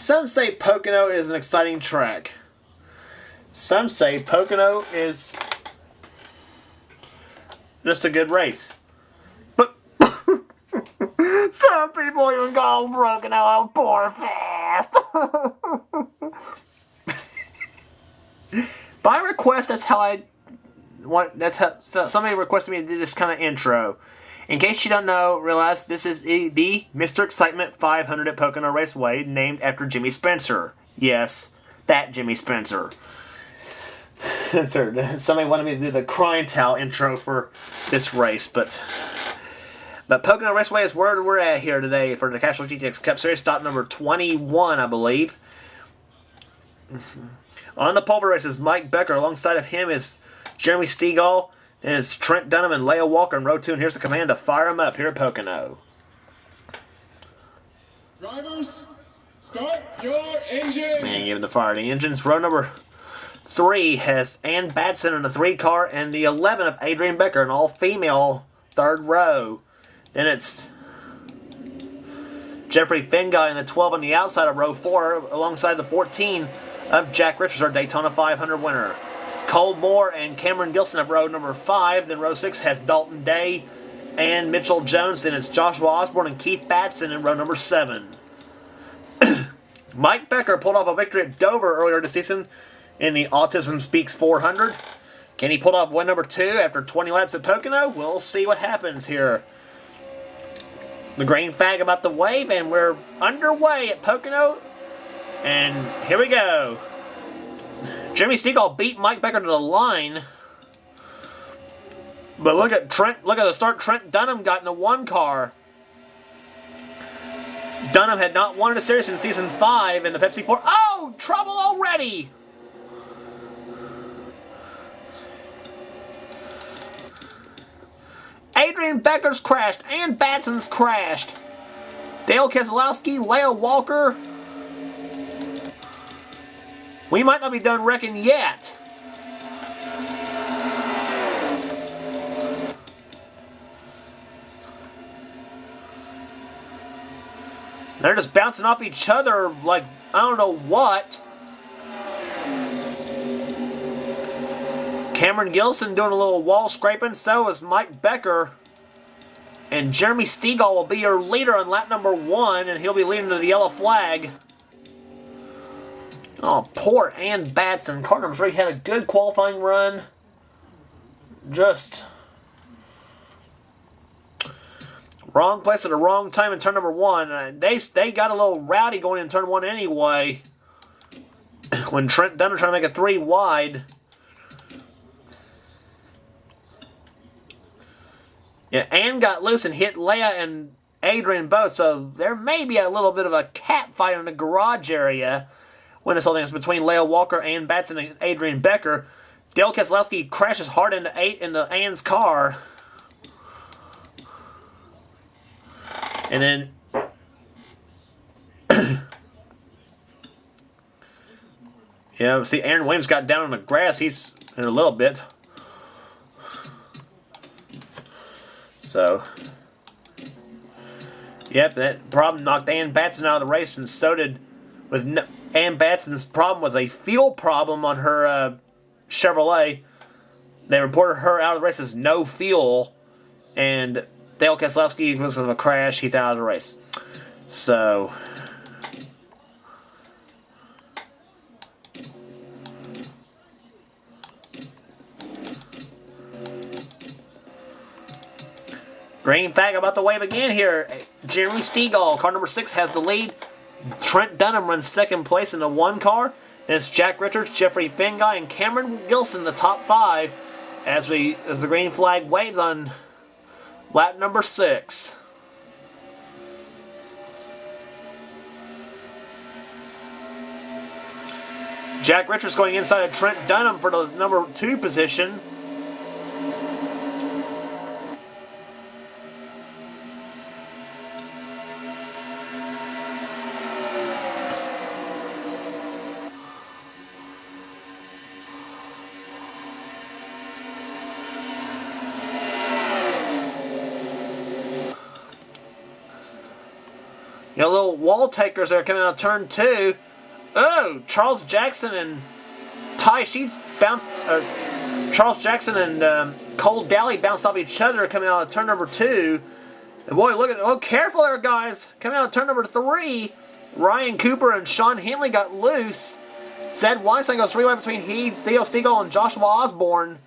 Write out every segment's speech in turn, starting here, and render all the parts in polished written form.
Some say Pocono is an exciting track. Some say Pocono is just a good race. But some people even call Pocono a poor fast. By request, that's how I want. That's how somebody requested me to do this kind of intro. In case you don't know, realize this is the Mr. Excitement 500 at Pocono Raceway, named after Jimmy Spencer. Yes, that Jimmy Spencer. Somebody wanted me to do the crying towel intro for this race, but Pocono Raceway is where we're at here today for the Castrol GTX Cup Series, stop number 21, I believe. On the pole races, Mike Becker. Alongside of him is Jeremy Stegall. And it's Trent Dunham and Leo Walker in row 2. And here's the command to fire them up here at Pocono. Drivers, start your engine. Man, giving the fire the engines. Row number 3 has Ann Batson in the 3 car. And the 11 of Adrian Becker, an all-female third row. Then it's Jeffrey Finguy in the 12 on the outside of row 4. Alongside the 14 of Jack Richards, our Daytona 500 winner. Cole Moore and Cameron Gilson of row number 5. Then row 6 has Dalton Day and Mitchell Jones. Then it's Joshua Osborne and Keith Batson in row number 7. Mike Becker pulled off a victory at Dover earlier this season in the Autism Speaks 400. Can he pull off win number 2 after 20 laps at Pocono? We'll see what happens here. The green flag about the wave, and we're underway at Pocono. And here we go. Jimmy Stegall beat Mike Becker to the line. But look at the start Trent Dunham got in the 1 car. Dunham had not won a series since season 5 in the Pepsi 4. Oh, trouble already! Adrian Becker's crashed and Batson's crashed. Dale Keselowski, Leo Walker. We might not be done wrecking yet. They're just bouncing off each other like I don't know what. Cameron Gilson doing a little wall scraping. So is Mike Becker. And Jeremy Stegall will be your leader on lap number 1, and he'll be leading to the yellow flag. Oh, poor Ann Batson. Car number 3 had a good qualifying run. Just wrong place at the wrong time in turn number 1. They got a little rowdy going in turn 1 anyway. When Trent Dunham trying to make a 3 wide. Yeah, Ann got loose and hit Leia and Adrian both, so there may be a little bit of a cat fight in the garage area when this whole thing is between Leo Walker, Ann Batson, and Adrian Becker. Dale Keselowski crashes hard into Ann's car. And then yeah, see Aaron Williams got down on the grass. He's in a little bit. So, yep, that problem knocked Ann Batson out of the race, and so did Ann Batson's problem was a fuel problem on her Chevrolet. They reported her out of the race as no fuel, and Dale Keselowski, because of a crash, he's out of the race. So, green flag about the wave again here. Jeremy Stegall, car number 6, has the lead. Trent Dunham runs 2nd place in the 1 car. And it's Jack Richards, Jeffrey Finguy, and Cameron Gilson, the top 5, as the green flag waves on lap number 6. Jack Richards going inside of Trent Dunham for the number 2 position. You know, little wall takers there coming out of turn 2. Oh, Charles Jackson and Ty Sheets bounced. Charles Jackson and Cole Dally bounced off each other coming out of turn number 2. And boy, look at it. Oh, careful there, guys. Coming out of turn number 3, Ryan Cooper and Sean Henley got loose. Zed Weinstein goes 3-way between he, Theo Stegall, and Joshua Osborne.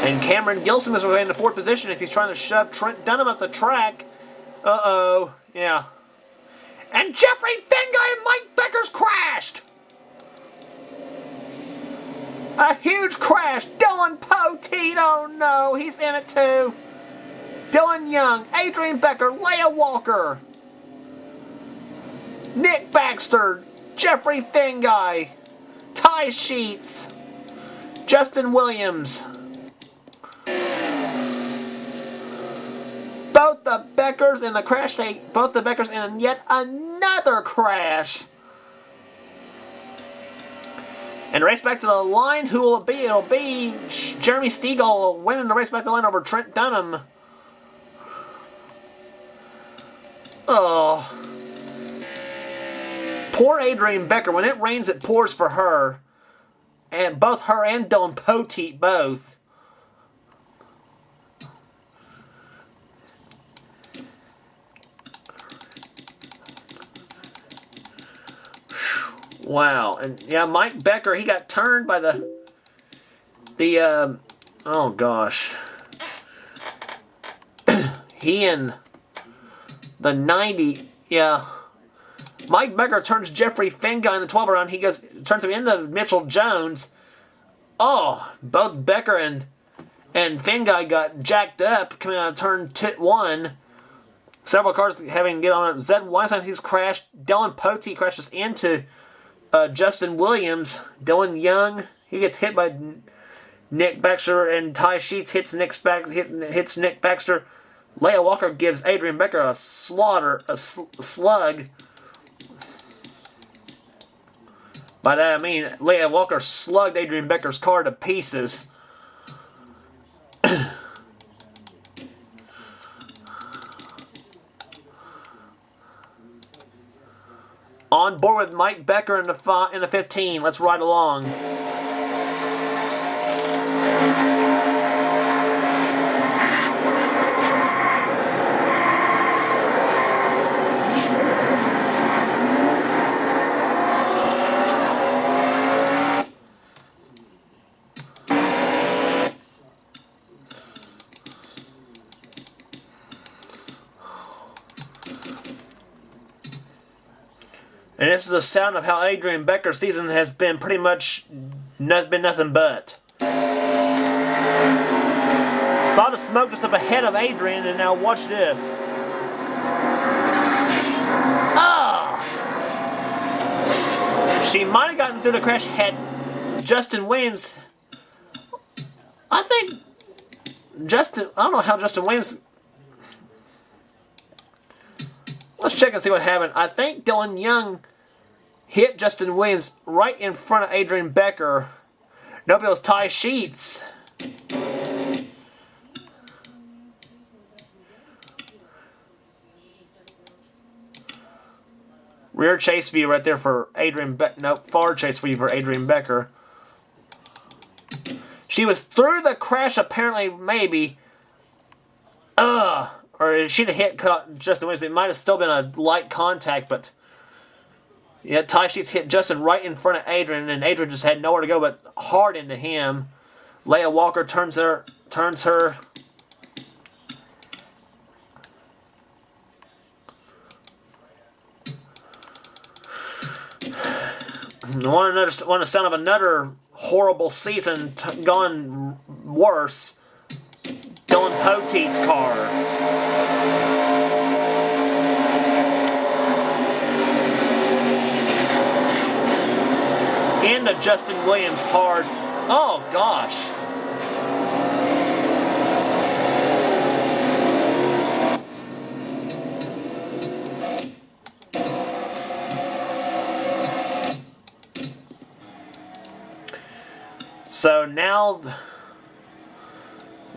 And Cameron Gilson is in the 4th position as he's trying to shove Trent Dunham up the track. Uh-oh. Yeah. And Jeffrey Finguy and Mike Becker's crashed! A huge crash. Dylan Poteet, oh no, he's in it too. Dylan Young, Adrian Becker, Leia Walker, Nick Baxter, Jeffrey Finguy, Ty Sheets, Justin Williams. Both the Beckers in the crash, both the Beckers in yet another crash. And race back to the line, who will it be? It'll be Jeremy Stegall winning the race back to the line over Trent Dunham. Oh. Poor Adrian Becker. When it rains, it pours for her. And both her and Dylan Poteet both. Wow. And yeah, Mike Becker, he got turned by oh gosh. He and the 90, yeah. Mike Becker turns Jeffrey Finguy in the 12 round. He turns him into Mitchell Jones. Oh, both Becker and Finguy got jacked up coming out of turn 1. Several cars having to get on it. Zed Weinstein, he's crashed. Dylan Poteet crashes into Justin Williams. Dylan Young, he gets hit by Nick Baxter, and Ty Sheets hits Nick Baxter. Leia Walker gives Adrian Becker a slug. By that I mean Leia Walker slugged Adrian Becker's car to pieces. On board with Mike Becker in the 15. Let's ride along. And this is the sound of how Adrian Becker's season has been pretty much nothing but. Saw the smoke just up ahead of Adrian, and now watch this. Ah! She might have gotten through the crash had Justin Williams. I think I don't know how Justin Williams. Let's check and see what happened. I think Dylan Young hit Justin Williams right in front of Adrian Becker. Nope, it was Ty Sheets. Rear chase view right there for Adrian Becker. Nope, far chase view for Adrian Becker. She was through the crash apparently, maybe. Or she'd have hit Justin Williams. It might have still been a light contact, but yeah, Ty Sheets hit Justin right in front of Adrian, and Adrian just had nowhere to go but hard into him. Leia Walker turns her. Want the sound of another horrible season gone worse? Dylan Poteet's car. Into Justin Williams hard. Oh gosh. So now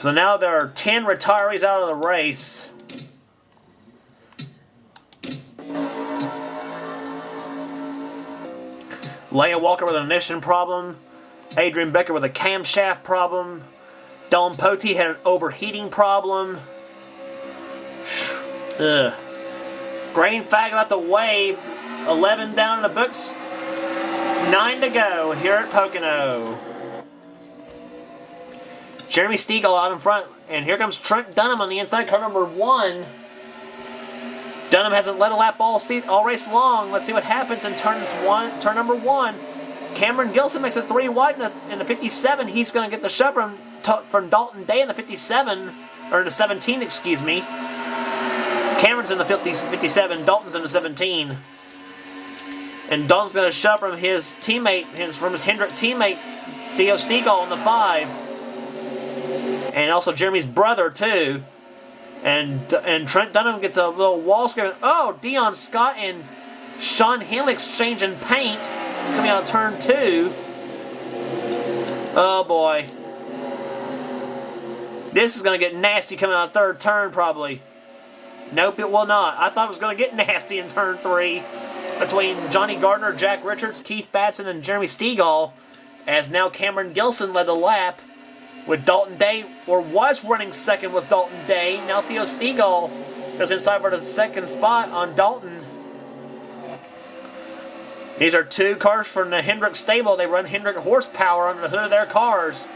So now there are 10 retirees out of the race. Leia Walker with an ignition problem. Adrian Becker with a camshaft problem. Don Poti had an overheating problem. Ugh. Grain Fag about the wave. 11 down in the books. 9 to go here at Pocono. Jeremy Stegall out in front. And here comes Trent Dunham on the inside, car number 1. Dunham hasn't led a lap all race long. Let's see what happens in turn number 1. Cameron Gilson makes it 3 wide in the 57. He's going to get the shove from Dalton Day in the 57, or in the 17, excuse me. Cameron's in the 57, Dalton's in the 17. And Dalton's going to shove from his teammate, from his Hendrick teammate, Theo Stegall in the 5. And also Jeremy's brother, too. And Trent Dunham gets a little wall screaming. Oh, Dion Scott and Sean Hanley exchanging paint coming out of turn 2. Oh, boy. This is going to get nasty coming out of third turn, probably. Nope, it will not. I thought it was going to get nasty in turn 3 between Johnny Gardner, Jack Richards, Keith Batson, and Jeremy Stegall, as now Cameron Gilson led the lap with Dalton Day, or was running second with Dalton Day. Now Theo Stegall goes inside for the second spot on Dalton. These are 2 cars from the Hendrick stable. They run Hendrick horsepower under the hood of their cars.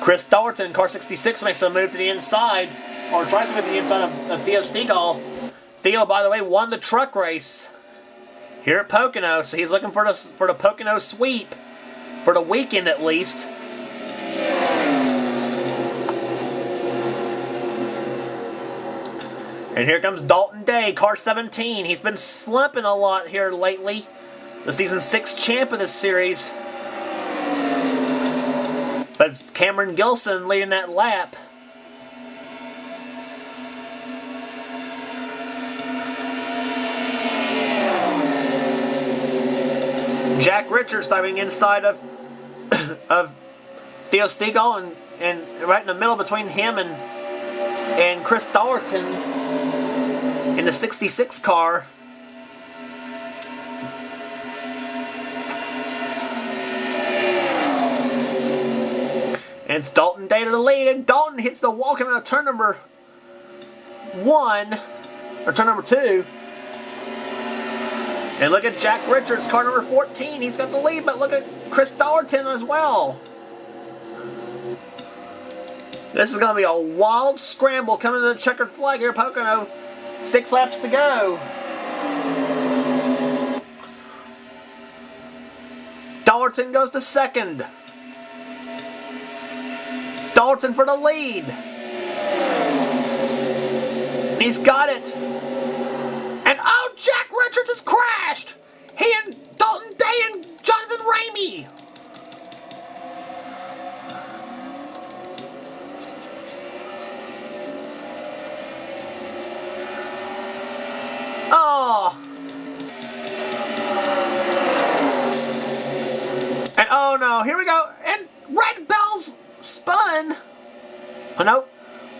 Chris Dalton, car 66, makes a move to the inside, or tries to move to the inside of Theo Stegall. Theo, by the way, won the truck race here at Pocono, so he's looking for the Pocono sweep, for the weekend at least. And here comes Dalton Day, car 17. He's been slumping a lot here lately. The season 6 champ of this series. But it's Cameron Gilson leading that lap. Jack Richards diving inside of Theo Stegall and right in the middle between him and Chris Dalton in the 66 car. And it's Dalton Day to the lead, and Dalton hits the wall coming out of turn number 1, or turn number 2. And look at Jack Richards, car number 14. He's got the lead, but look at Chris Dalton as well. This is going to be a wild scramble coming to the checkered flag here at Pocono. 6 laps to go. Dalton goes to second. Dalton for the lead. And he's got it. And oh, Jack Richards has crashed. He and Dalton Day and Jonathan Ramey. Oh. And oh no, here we go. And Red Bell's spun. Oh no,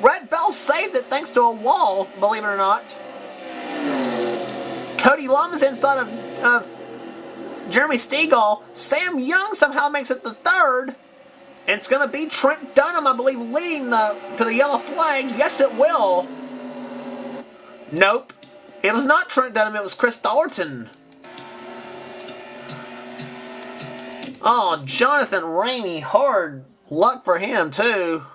Red Bell saved it thanks to a wall, believe it or not. Cody Lum is inside of Jeremy Stegall. Sam Young somehow makes it the 3rd. And it's going to be Trent Dunham, I believe, leading to the yellow flag. Yes, it will. Nope. It was not Trent Dunham, it was Chris Dalton. Oh, Jonathan Ramey, hard luck for him, too.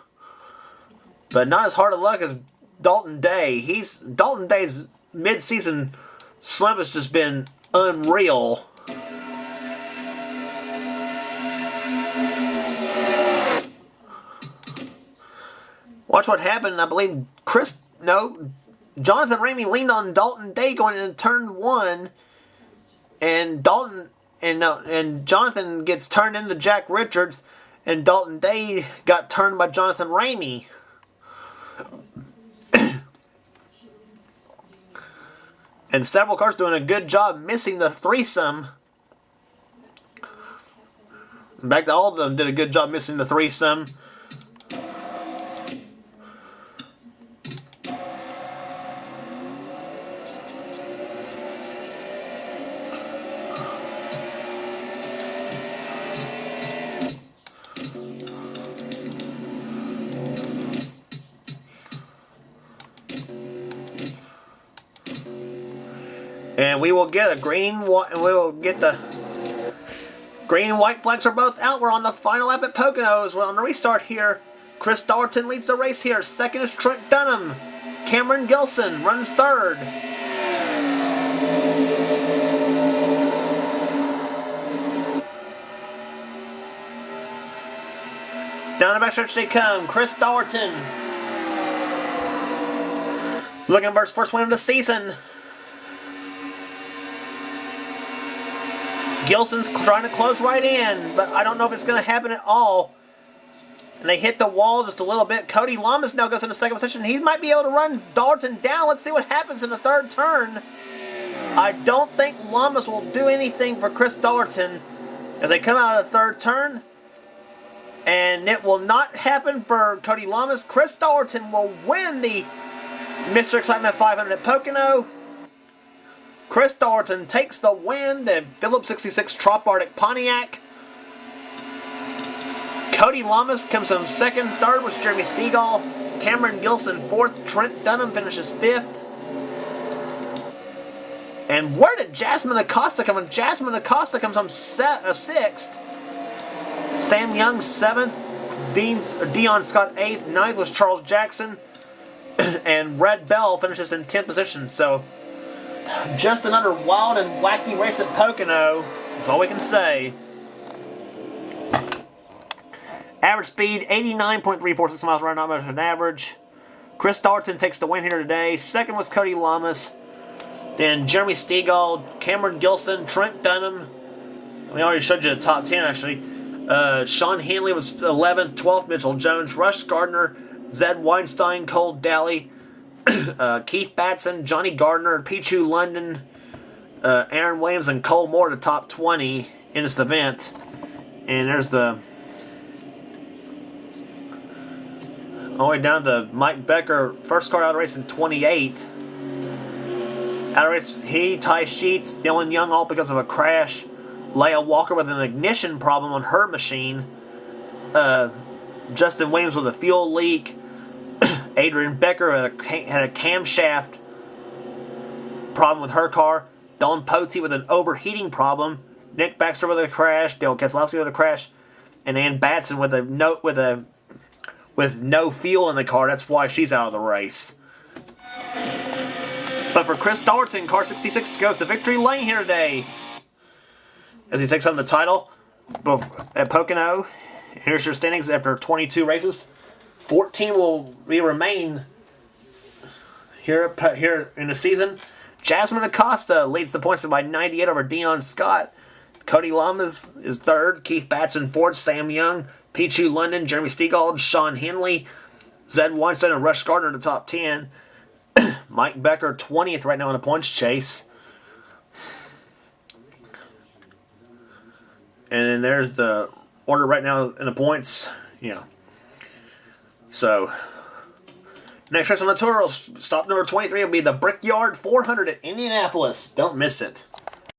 But not as hard of luck as Dalton Day. Dalton Day's mid-season slump has just been unreal. Watch what happened. I believe Jonathan Ramey leaned on Dalton Day going into turn 1, and Jonathan gets turned into Jack Richards, and Dalton Day got turned by Jonathan Ramey. And several cars doing a good job missing the threesome. In fact, all of them did a good job missing the threesome. And we will get a green, we will get the green and white flags are both out. We're on the final lap at Poconos. We're on the restart here. Chris Dalton leads the race here. Second is Trent Dunham. Cameron Gilson runs third. Down the backstretch they come. Chris Dalton looking for his first win of the season. Gilson's trying to close right in, but I don't know if it's going to happen at all. And they hit the wall just a little bit. Cody Lamas now goes into second position. He might be able to run Dalton down. Let's see what happens in the third turn. I don't think Lamas will do anything for Chris Dalton as they come out of the third turn. And it will not happen for Cody Lamas. Chris Dalton will win the Mr. Excitement 500 at Pocono. Chris Dalton takes the win. The Phillips 66 Trop Arctic Pontiac. Cody Lamas comes in second. Third was Jeremy Stegall. Cameron Gilson fourth. Trent Dunham finishes fifth. And where did Jasmine Acosta come in? Jasmine Acosta comes on sixth. Sam Young seventh. Dion Scott eighth. Ninth was Charles Jackson. And Red Bell finishes in 10th position. So just another wild and wacky race at Pocono. That's all we can say. Average speed, 89.346 miles per hour, not much of an average. Chris Dalton takes the win here today. Second was Cody Lamas. Then Jeremy Stegall, Cameron Gilson, Trent Dunham. We already showed you the top 10, actually. Sean Hanley was 11th. 12th, Mitchell Jones. Rush Gardner, Zed Weinstein, Cole Daly. Keith Batson, Johnny Gardner, Pichu London, Aaron Williams, and Cole Moore to top 20 in this event. And there's the all the way down to Mike Becker, first car out of the race in 28th. Out of race, he, Ty Sheets, Dylan Young, all because of a crash. Leia Walker with an ignition problem on her machine. Justin Williams with a fuel leak. Adrian Becker had a camshaft problem with her car. Dawn Pote with an overheating problem. Nick Baxter with a crash. Dale Keselowski with a crash. And Ann Batson with no fuel in the car. That's why she's out of the race. But for Chris Dalton, car 66 goes to victory lane here today as he takes on the title at Pocono. Here's your standings after 22 races. 14 will remain here in the season. Jasmine Acosta leads the points by 98 over Dion Scott. Cody Lamas is third. Keith Batson fourth. Sam Young, Pichu London, Jeremy Stegall, Sean Henley, Zed Weinstein, and Rush Gardner in the top 10. Mike Becker 20th right now in the points chase. And then there's the order right now in the points. Yeah. So, next race on the tour, stop number 23 will be the Brickyard 400 at Indianapolis. Don't miss it.